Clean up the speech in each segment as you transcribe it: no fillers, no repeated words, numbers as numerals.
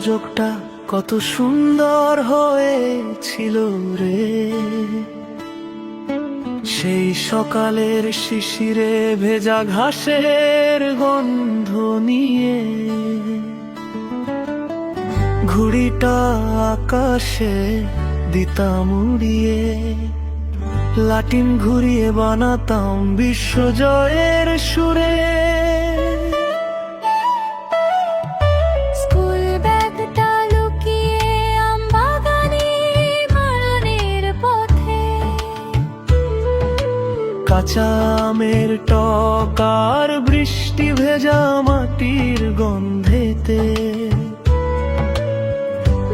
সুযোগটা কত সুন্দর হয়েছিল রে। সেই সকালের শিশিরে ভেজা ঘাসের গন্ধ নিয়ে ঘুড়িটা আকাশে দিতাম উড়িয়ে, লাটিম ঘুরিয়ে বানাতাম বিশ্বজয়ের সুরে। স্কুল ব্যাগটা লুকিয়ে আমবাগানে মালনের পথে, কাঁচা আমের টক আর বৃষ্টি ভেজা মাটির গন্ধেতে,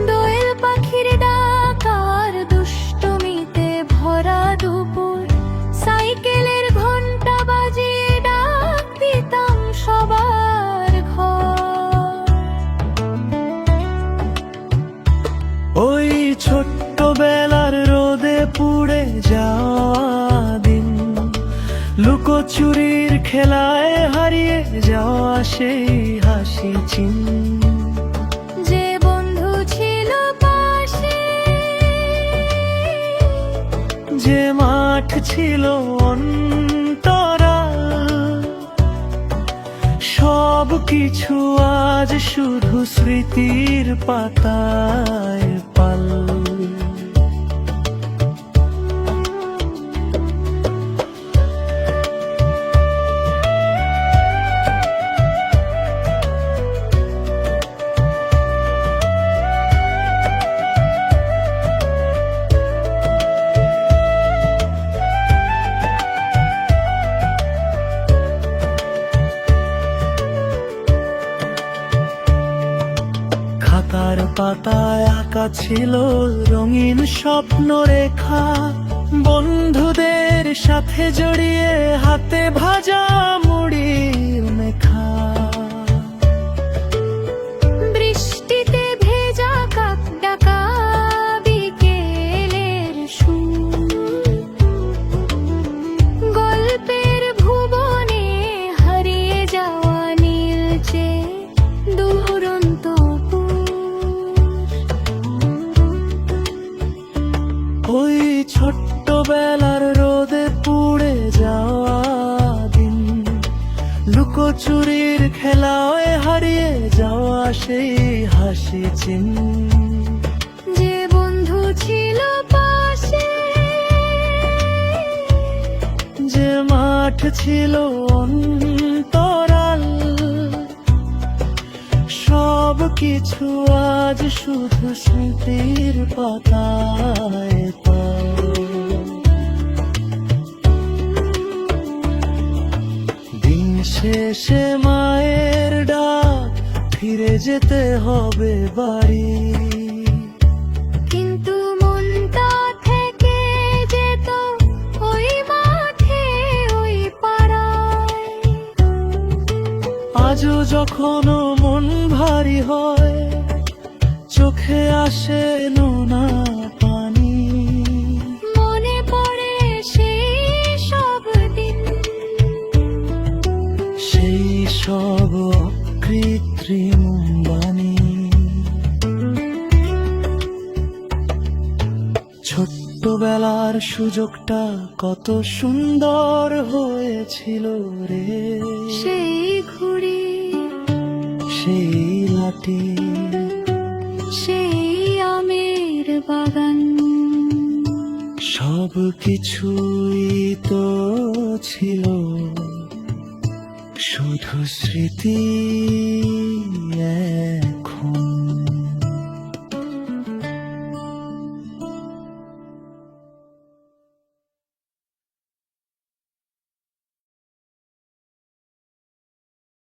দোয়েল পাখির ডাক আর দুষ্টুমিতে ভরা দুপুর, সাইকেলের ঘন্টা বাজিয়ে ডাক দিতাম সবার ঘর। ওই ছোট্টবেলার রোদে পুড়ে যাওয়া দিন, লুকোচুরির খেলায় হারিয়ে যাওয়া সেই হাসি চিহ্ন, যে বন্ধু ছিল পাশে, যে মাঠ ছিল অন্তরাল, সব কিছু আজ শুধু স্মৃতির পাতায় পাল। খাতার পাতায় আঁকা ছিল রঙিন স্বপ্ন রেখা, বন্ধুদের সাথে জড়িয়ে হাতে ভাজা মুড়ির মেখা। বৃষ্টিতে ভেজা কাক ডাকা বিকেলের সুর, গল্পের ভুবনে হারিয়ে যাওয়া নীলচে দুরন্ত। ওই ছোট্টবেলার রোদে পুড়ে যাওয়া দিন, লুকোচুরির খেলায় হারিয়ে যাওয়া সেই হাসি চিহ্ন, যে বন্ধু ছিল পাশে, যে মাঠ ছিল অন্তরাল, সব কিছু আজ শুধু স্মৃতির পাতায় পাল। দিন শেষে মায়ের ডাক, ফিরে যেতে হবে বাড়ি, কিন্তু মনটা থেকে যেত ওই মাঠে ওই পাড়ায়। আজও যখনও মন ভারী হয়, চোখে আসে নোনা পানি, মনে পড়ে সেই সব দিন, সেই সব অকৃত্রিম বাণী। ছোট্টবেলার সুযোগটা কত সুন্দর হয়েছিল রে। সেই ঘুড়ি, সেই লাঠি, সেই আমের বাগান, সব কিছুই তো ছিল শুধু স্মৃতি।